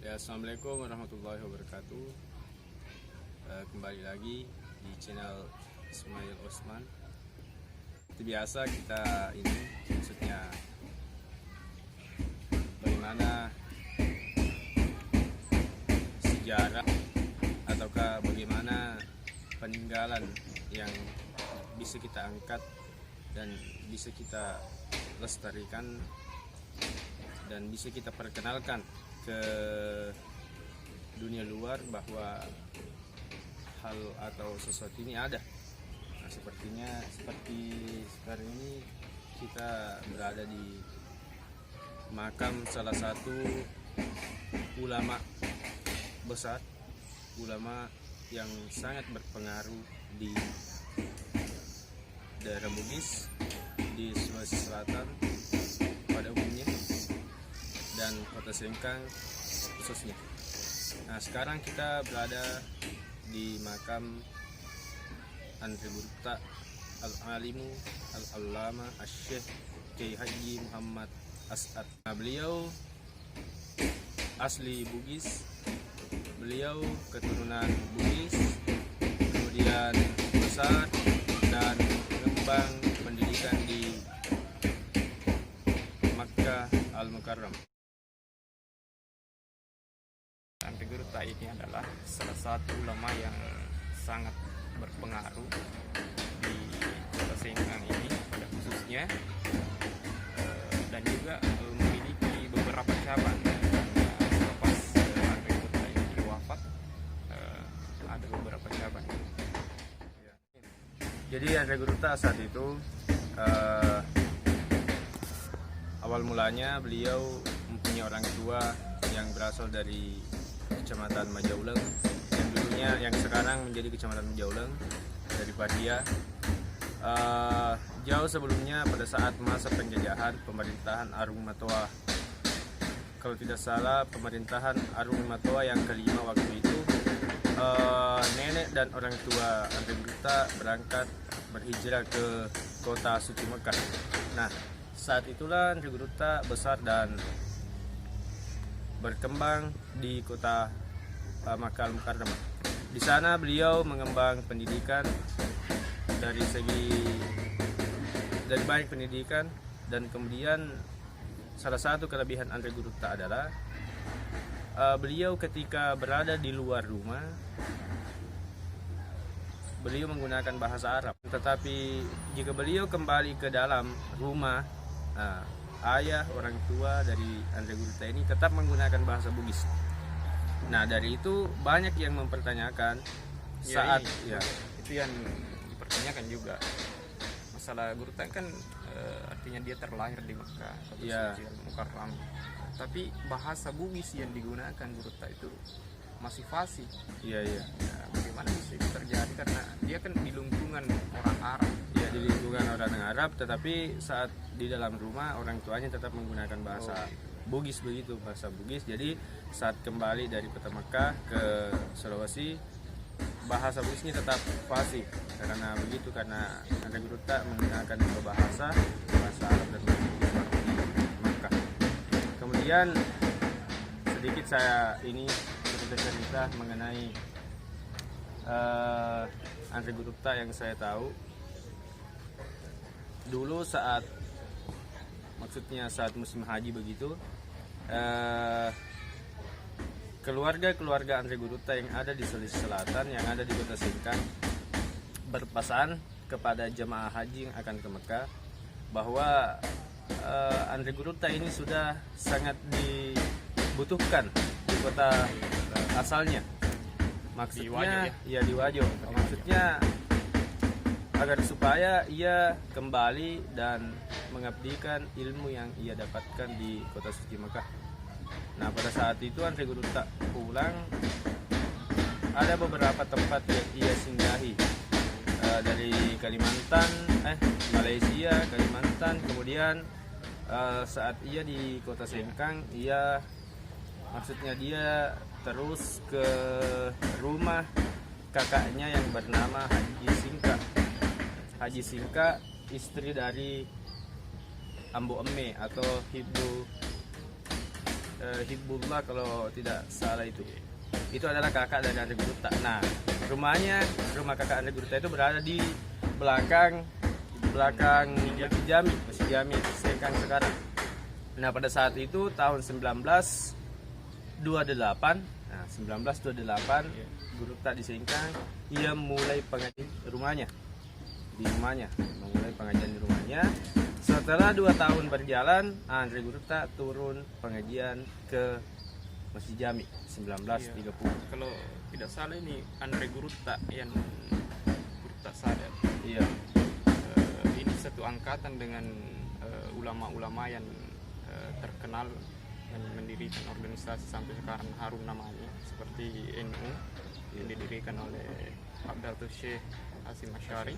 Ya, assalamualaikum warahmatullahi wabarakatuh. Kembali lagi di channel Ismail Osman. Seperti biasa kita ini maksudnya bagaimana sejarah ataukah bagaimana peninggalan yang bisa kita angkat dan bisa kita lestarikan dan bisa kita perkenalkan ke dunia luar bahwa hal atau sesuatu ini ada. Nah, seperti sekarang ini kita berada di makam salah satu ulama besar, ulama yang sangat berpengaruh di daerah Bugis di Sulawesi Selatan pada umumnya dan Kota Sengkang khususnya. Nah, sekarang kita berada di makam Andre Gurutta Al-Alimu Al-Allama Asy-Syaikh Kiai Haji Muhammad As'ad. Nah, beliau asli Bugis, beliau keturunan Bugis, kemudian besar dan mengembang pendidikan di Makkah Al-Mukarram. Andre Gurutta ini adalah salah satu ulama yang sangat berpengaruh di Kota Sengkang ini pada khususnya, dan juga memiliki beberapa cabang. Selepas Andre Gurutta ini wafat, ada beberapa cabang. Jadi Andre Gurutta saat itu awal mulanya beliau mempunyai orang tua yang berasal dari Kecamatan Majauleng, yang sekarang menjadi Kecamatan Majauleng, dari Padia. Jauh sebelumnya pada saat masa penjajahan pemerintahan Arung Matoa, kalau tidak salah pemerintahan Arung Matoa yang kelima waktu itu, nenek dan orang tua Andre Gurutta berangkat berhijrah ke kota suci Mekah. Nah, saat itulah Andre Gurutta besar dan berkembang di kota Makkah Al-Mukarram. Di sana beliau mengembang pendidikan dari banyak pendidikan, dan kemudian salah satu kelebihan Andre Gurutta adalah beliau ketika berada di luar rumah beliau menggunakan bahasa Arab, tetapi jika beliau kembali ke dalam rumah, ayah orang tua dari Andre Gurutta ini tetap menggunakan bahasa Bugis. Nah, dari itu banyak yang mempertanyakan saat itu yang dipertanyakan juga. Masalah Gurutta kan artinya dia terlahir di Mekah, Kota Suci Al-Mukarram. Tapi bahasa Bugis yang digunakan Gurutta itu masih fasih. Iya. Nah, bagaimana bisa itu terjadi, karena dia kan di lingkungan orang Arab. Ya, di lingkungan orang Arab, tetapi saat di dalam rumah orang tuanya tetap menggunakan bahasa Bugis begitu, bahasa Bugis. Jadi saat kembali dari kota Mekah ke Sulawesi, bahasa Bugisnya tetap fasih karena Andre Gurutta menggunakan dua bahasa Arab dan Bugis di Mekah. Kemudian sedikit saya ini cerita mengenai Andre Gurutta yang saya tahu. Dulu saat musim haji begitu, keluarga Andre Gurutta yang ada di Sulawesi Selatan, yang ada di Kota Sengkang, berpesan kepada jemaah haji yang akan ke Mekah bahwa Andre Gurutta ini sudah sangat dibutuhkan di kota asalnya. Maksudnya di Wajo. Maksudnya agar supaya ia kembali dan mengabdikan ilmu yang ia dapatkan di kota suci Mekah. Nah, pada saat itu Andre Gurutta pulang, ada beberapa tempat yang ia singgahi, dari Malaysia, Kalimantan. Kemudian saat ia di kota Sengkang, dia terus ke rumah kakaknya yang bernama Haji Singka, istri dari Ambo Emme atau Ibu Hibbullah kalau tidak salah itu. Itu adalah kakak dari Andre Gurutta. Nah, rumah kakak Andre Gurutta itu berada di belakang Masjid Jami Sengkang sekarang. Nah, pada saat itu tahun 1928, Gurutta di Sengkang, ia mulai pengajian memulai pengajian di rumahnya. Setelah 2 tahun berjalan, Andre Gurutta turun pengajian ke Masjid Jami 1930. Kalau tidak salah ini Andre Gurutta yang Gurutta Sadat. Iya. Ini satu angkatan dengan ulama-ulama yang terkenal yang mendirikan organisasi sampai sekarang harum namanya, seperti NU yang didirikan oleh Abdul Syekh Hasim Asy'ari,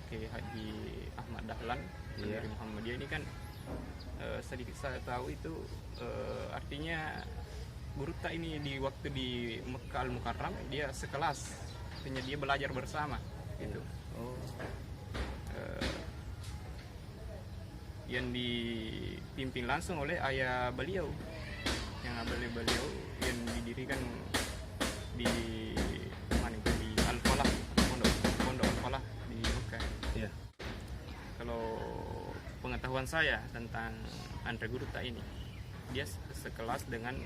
Kiai Haji Ahmad Dahlan, dari Muhammadiyah. Ini kan sedikit saya tahu itu artinya Gurutta ini di waktu di Mekah Al-Mukarram dia sekelas, artinya dia belajar bersama gitu. Yang dipimpin langsung oleh ayah beliau yang yang didirikan di mana itu, di Al-Falah, pondok Al-Falah di Mekah. Iya. Kalau pengetahuan saya tentang Andre Gurutta ini, dia sekelas dengan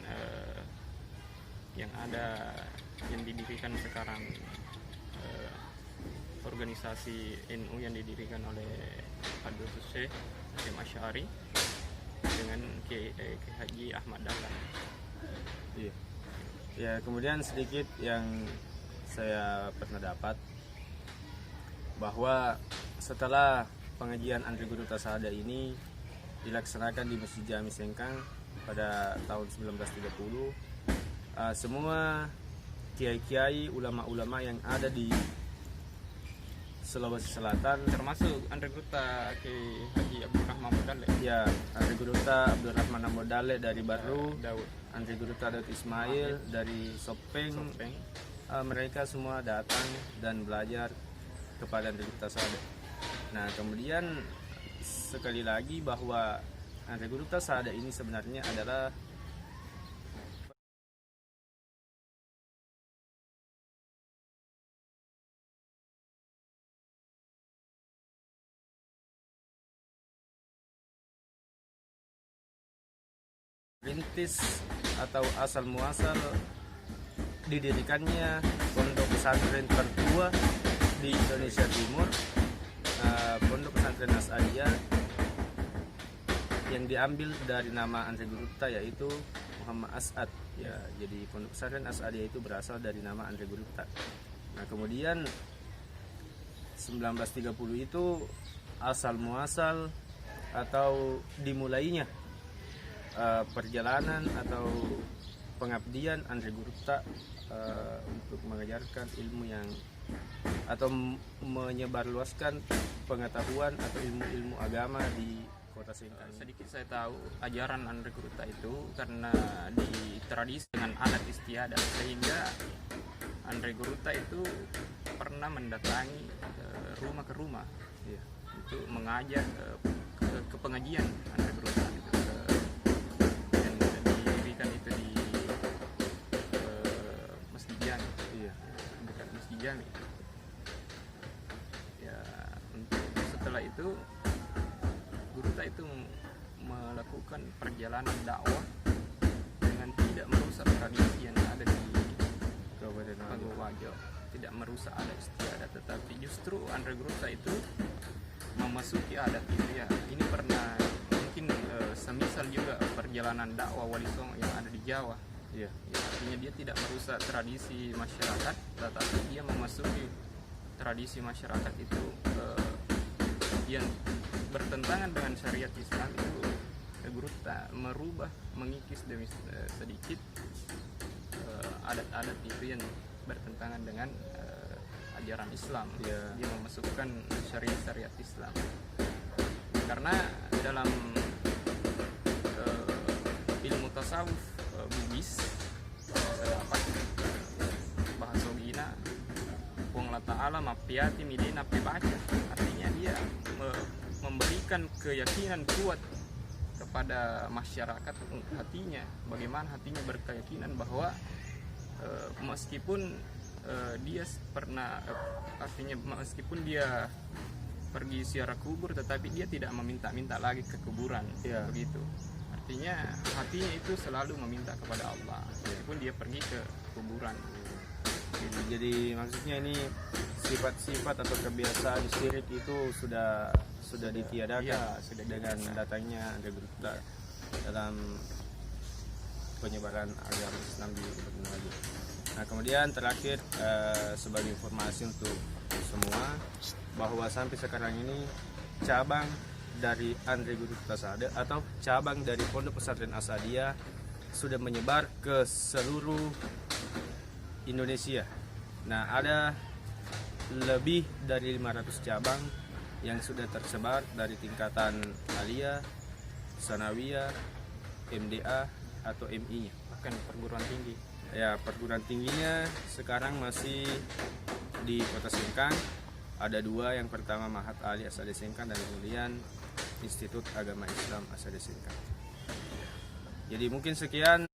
yang didirikan sekarang, organisasi NU yang didirikan oleh Abdul Syekh Hasim Asy'ari dengan Kiai Haji Ahmad Dahlan. Iya. Ya, kemudian sedikit yang saya pernah dapat bahwa setelah pengajian Andre Gurutta Sadat ini dilaksanakan di Masjid Jami Sengkang pada tahun 1930, semua kiai-kiai, ulama-ulama yang ada di Sulawesi Selatan, termasuk Andre Gurutta Kiai Haji Abdurrahman Modale. Ya, Andre Gurutta Abdurrahman Modale dari Baru, Daud. Andre Gurutta Daud Ismail dari Sopeng. Mereka semua datang dan belajar kepada Andre Gurutta Sadat. Nah, kemudian sekali lagi bahwa Andre Gurutta Sadat ini sebenarnya adalah rintis atau asal muasal didirikannya pondok pesantren tertua di Indonesia Timur, pondok pesantren As'adiyah, yang diambil dari nama Andre Gurutta yaitu Muhammad As'ad. Ya, jadi pondok pesantren As'adiyah itu berasal dari nama Andre Gurutta. Nah, kemudian 1930 itu asal muasal atau dimulainya perjalanan atau pengabdian Andre Gurutta untuk mengajarkan ilmu yang atau menyebarluaskan pengetahuan atau ilmu-ilmu agama di Kota Sengkang. Sedikit saya tahu ajaran Andre Gurutta itu karena di tradisi dengan adat istiadat, sehingga Andre Gurutta itu pernah mendatangi rumah ke rumah untuk mengajar ke pengajian Andre Gurutta itu. Jami. Ya, setelah itu Gurutta itu melakukan perjalanan dakwah dengan tidak merusak tradisi yang ada di Kabupaten Wajo, tidak merusak adat istiadat, tetapi justru Andre Gurutta itu memasuki adat itu. Ya, ini pernah mungkin semisal juga perjalanan dakwah Wali Songo yang ada di Jawa. Ya, artinya dia tidak merusak tradisi masyarakat, tetapi dia memasuki tradisi masyarakat itu yang bertentangan dengan syariat Islam. Itu Gurutta merubah, mengikis demi sedikit adat-adat itu yang bertentangan dengan ajaran Islam. Dia memasukkan syariat Islam, karena dalam ilmu tasawuf Bugis terdapat bahasa Gina wong la ta'ala mapiati midina baca, artinya dia memberikan keyakinan kuat kepada masyarakat hatinya, bagaimana hatinya berkeyakinan bahwa meskipun dia pernah artinya meskipun dia pergi ziarah kubur, tetapi dia tidak meminta-minta lagi ke kuburan, begitu. Artinya hatinya itu selalu meminta kepada Allah meskipun dia pergi ke kuburan. Jadi maksudnya ini sifat-sifat atau kebiasaan syirik itu sudah ditiadakan sudah dengan datangnya Andre Gurta dalam penyebaran agama Islam di Benoa. Nah, kemudian terakhir sebagai informasi untuk semua bahwa sampai sekarang ini cabang dari Andre Gurta Sade atau cabang dari Pondok Pesantren Asadiyah sudah menyebar ke seluruh Indonesia. Nah, ada lebih dari 500 cabang yang sudah tersebar dari tingkatan aliyah, sanawiyah, MDA atau MI-nya. Bahkan perguruan tinggi. Ya, perguruan tingginya sekarang masih di Kota Singkang. Ada 2, yang pertama Mahat Ali Asade Singkang dan kemudian Institut Agama Islam Asade Singkang. Jadi mungkin sekian